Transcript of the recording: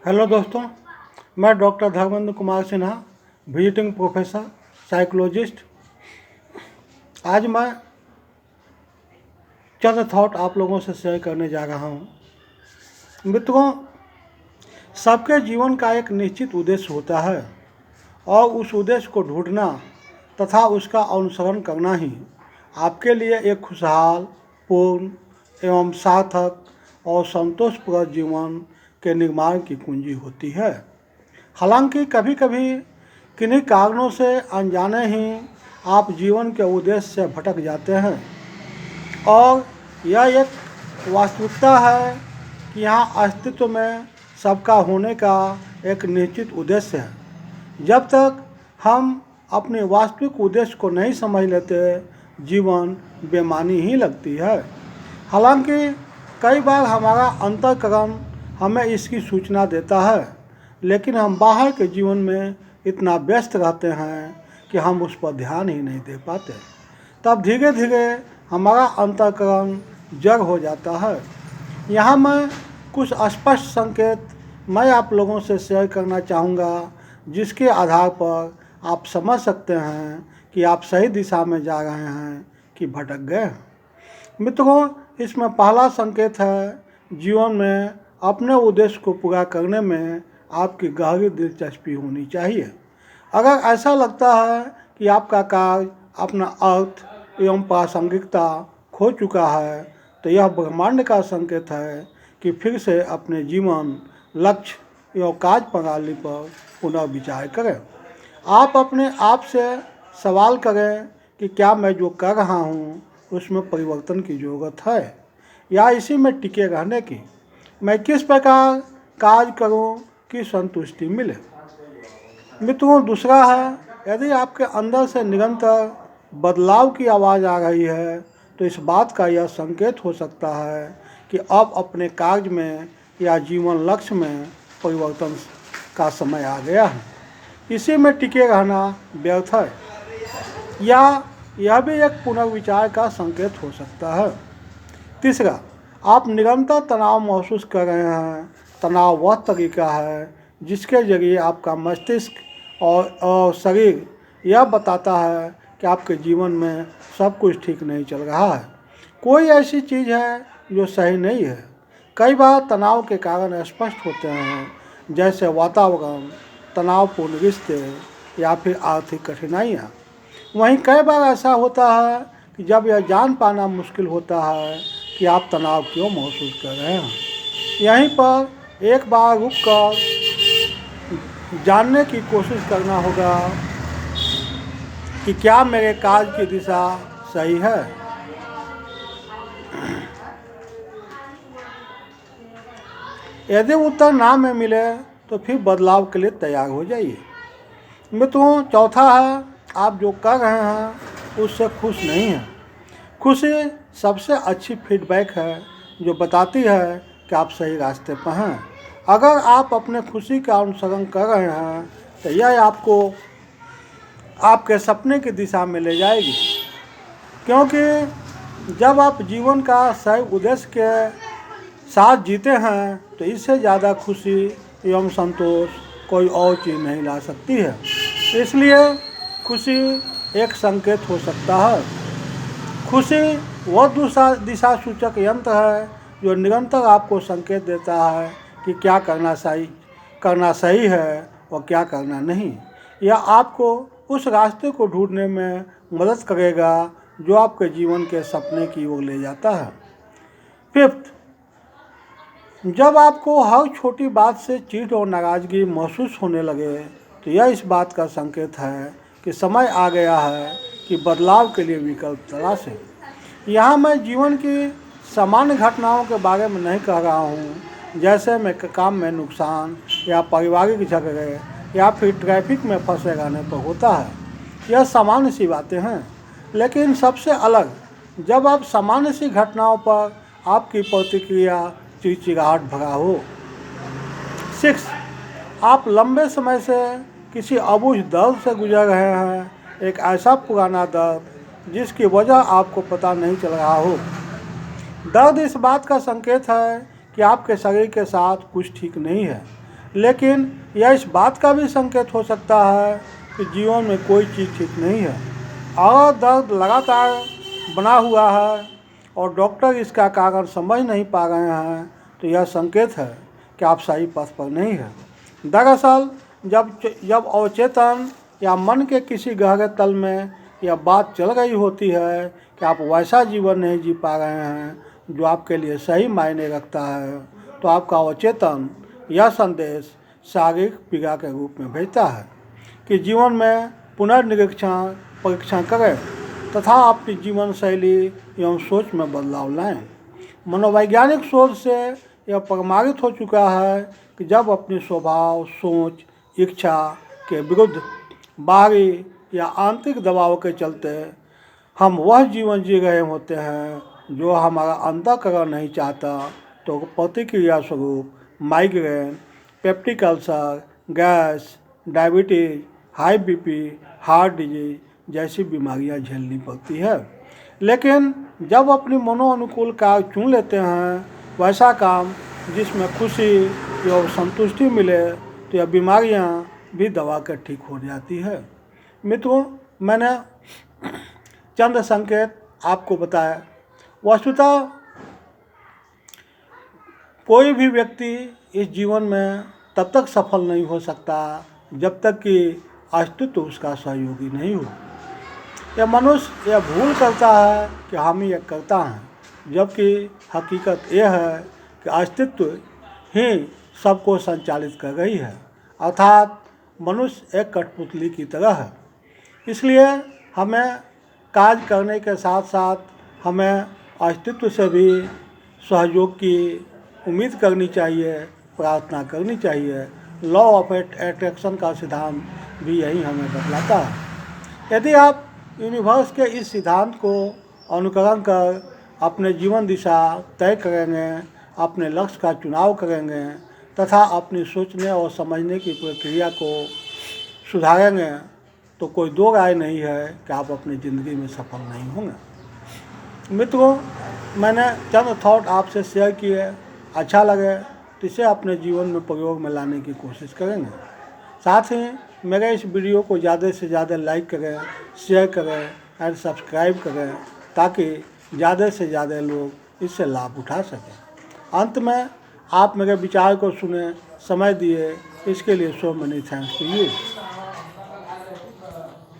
Hello दोस्तों, मैं doctor Dharmendra Kumar Sinha, visiting professor psychologist. आज मैं चंद थॉट आप लोगों से शेयर करने जा रहा हूँ। मित्रों, सबके जीवन का एक निश्चित उद्देश्य होता है और उस उद्देश्य को ढूंढना तथा उसका अनुसरण करना ही आपके लिए एक खुशहाल, पूर्ण एवं सार्थक और संतोषप्रद जीवन के निर्माण की कुंजी होती है। हालांकि कभी कभी किन्हीं कारणों से अनजाने ही आप जीवन के उद्देश्य से भटक जाते हैं और यह एक वास्तविकता है कि यहाँ अस्तित्व में सबका होने का एक निश्चित उद्देश्य है। जब तक हम अपने वास्तविक उद्देश्य को नहीं समझ लेते, जीवन बेमानी ही लगती है। हालांकि कई बार हमारा अंतःकरण हमें इसकी सूचना देता है, लेकिन हम बाहर के जीवन में इतना व्यस्त रहते हैं कि हम उस पर ध्यान ही नहीं दे पाते। तब धीरे धीरे हमारा अंतःकरण जड़ हो जाता है। यहाँ मैं कुछ स्पष्ट संकेत मैं आप लोगों से शेयर करना चाहूँगा, जिसके आधार पर आप समझ सकते हैं कि आप सही दिशा में जा रहे हैं कि भटक गए हैं। मित्रों, इसमें पहला संकेत है, जीवन में अपने उद्देश्य को पूरा करने में आपकी गहरी दिलचस्पी होनी चाहिए। अगर ऐसा लगता है कि आपका कार्य अपना अर्थ एवं प्रासंगिकता खो चुका है, तो यह ब्रह्मांड का संकेत है कि फिर से अपने जीवन, लक्ष्य एवं कार्य प्रणाली पर पुनर्विचार करें। आप अपने आप से सवाल करें कि क्या मैं जो कर रहा हूँ उसमें परिवर्तन की ज़रूरत है या इसी में टिके रहने की। मैं किस प्रकार कार्य करूं कि संतुष्टि मिले। मित्रों, दूसरा है, यदि आपके अंदर से निरंतर बदलाव की आवाज़ आ रही है, तो इस बात का यह संकेत हो सकता है कि अब अपने कार्य में या जीवन लक्ष्य में परिवर्तन का समय आ गया है। इसी में टिके रहना व्यर्थ है। या यह भी एक पुनर्विचार का संकेत हो सकता है। तीसरा, आप निरंतर तनाव महसूस कर रहे हैं। तनाव वह तरीका है जिसके जरिए आपका मस्तिष्क और शरीर यह बताता है कि आपके जीवन में सब कुछ ठीक नहीं चल रहा है। कोई ऐसी चीज़ है जो सही नहीं है। कई बार तनाव के कारण स्पष्ट होते हैं, जैसे वातावरण, तनावपूर्ण रिश्ते या फिर आर्थिक कठिनाइयाँ। वहीं कई बार ऐसा होता है कि जब यह जान पाना मुश्किल होता है कि आप तनाव क्यों महसूस कर रहे हैं। यहीं पर एक बार रुककर जानने की कोशिश करना होगा कि क्या मेरे कार्य की दिशा सही है। यदि उत्तर ना में मिले तो फिर बदलाव के लिए तैयार हो जाइए। मित्रों, चौथा है, आप जो कर रहे हैं उससे खुश नहीं हैं। खुशी सबसे अच्छी फीडबैक है जो बताती है कि आप सही रास्ते पर हैं। अगर आप अपने खुशी का अनुसरण कर रहे हैं तो यह आपको आपके सपने की दिशा में ले जाएगी, क्योंकि जब आप जीवन का सही उद्देश्य के साथ जीते हैं तो इससे ज़्यादा खुशी एवं संतोष कोई और चीज़ नहीं ला सकती है। इसलिए खुशी एक संकेत हो सकता है। खुशी वह दिशा सूचक यंत्र है जो निरंतर आपको संकेत देता है कि क्या करना सही है और क्या करना नहीं। यह आपको उस रास्ते को ढूंढने में मदद करेगा जो आपके जीवन के सपने की ओर ले जाता है। फिफ्थ, जब आपको हर छोटी बात से चिढ़ और नाराज़गी महसूस होने लगे तो यह इस बात का संकेत है कि समय आ गया है कि बदलाव के लिए विकल्प तलाशें। यहाँ मैं जीवन की सामान्य घटनाओं के बारे में नहीं कह रहा हूँ, जैसे मैं काम में नुकसान या पारिवारिक झगड़े या फिर ट्रैफिक में फंसे रहने पर होता है। यह सामान्य सी बातें हैं, लेकिन सबसे अलग जब आप सामान्य सी घटनाओं पर आपकी प्रतिक्रिया चिड़चिड़ाहट भरा हो। 6, आप लंबे समय से किसी अबूझ दर्द से गुजर रहे हैं, एक ऐसा पुराना दर्द जिसकी वजह आपको पता नहीं चल रहा हो। दर्द इस बात का संकेत है कि आपके शरीर के साथ कुछ ठीक नहीं है, लेकिन यह इस बात का भी संकेत हो सकता है कि जीवन में कोई चीज़ ठीक नहीं है। अगर दर्द लगातार बना हुआ है और डॉक्टर इसका कारण समझ नहीं पा रहे हैं, तो यह संकेत है कि आप सही पथ पर नहीं हैं। दरअसल जब अवचेतन या मन के किसी गहरे तल में यह बात चल रही होती है कि आप वैसा जीवन नहीं जी पा रहे हैं जो आपके लिए सही मायने रखता है, तो आपका अवचेतन यह संदेश शारीरिक पीड़ा के रूप में भेजता है कि जीवन में पुनर्निरीक्षण परीक्षण करें तथा अपनी जीवन शैली एवं सोच में बदलाव लाएं। मनोवैज्ञानिक शोध से यह प्रमाणित हो चुका है कि जब अपनी स्वभाव, सोच, इच्छा के विरुद्ध बाहरी या आंतरिक दबाव के चलते हम वह जीवन जी रहे होते हैं जो हमारा अंतःकरण नहीं चाहता, तो प्रतिक्रिया स्वरूप migraine, peptic ulcer, gas, diabetes, high BP, heart disease जैसी बीमारियां झेलनी पड़ती है। लेकिन जब अपनी मनोअनुकूल कार्य चुन लेते हैं, वैसा काम जिसमें खुशी एवं संतुष्टि मिले, तो यह बीमारियां भी दवा कर ठीक हो जाती है। मित्रों, मैंने चंद संकेत आपको बताया। वस्तुतः कोई भी व्यक्ति इस जीवन में तब तक सफल नहीं हो सकता जब तक कि अस्तित्व उसका सहयोगी नहीं हो। यह मनुष्य यह भूल करता है कि हम ही यह करता हैं, जबकि हकीकत यह है कि अस्तित्व ही सबको संचालित कर रही है, अर्थात मनुष्य एक कठपुतली की तरह है। इसलिए हमें कार्य करने के साथ साथ हमें अस्तित्व से भी सहयोग की उम्मीद करनी चाहिए, प्रार्थना करनी चाहिए। लॉ ऑफ अट्रैक्शन का सिद्धांत भी यही हमें बतलाता है। यदि आप यूनिवर्स के इस सिद्धांत को अनुकरण कर अपने जीवन दिशा तय करेंगे, अपने लक्ष्य का चुनाव करेंगे तथा अपनी सोचने और समझने की प्रक्रिया को सुधारेंगे, तो कोई दो राय नहीं है कि आप अपनी ज़िंदगी में सफल नहीं होंगे। मित्रों, मैंने चंद थॉट आपसे शेयर किए। अच्छा लगे तो इसे अपने जीवन में प्रयोग में लाने की कोशिश करेंगे। साथ ही मेरे इस वीडियो को ज़्यादा से ज़्यादा लाइक करें, शेयर करें और सब्सक्राइब करें, ताकि ज़्यादा से ज़्यादा लोग इससे लाभ उठा सकें। अंत में आप मेरे विचार को सुने, समय दिए, इसके लिए so many thanks to you.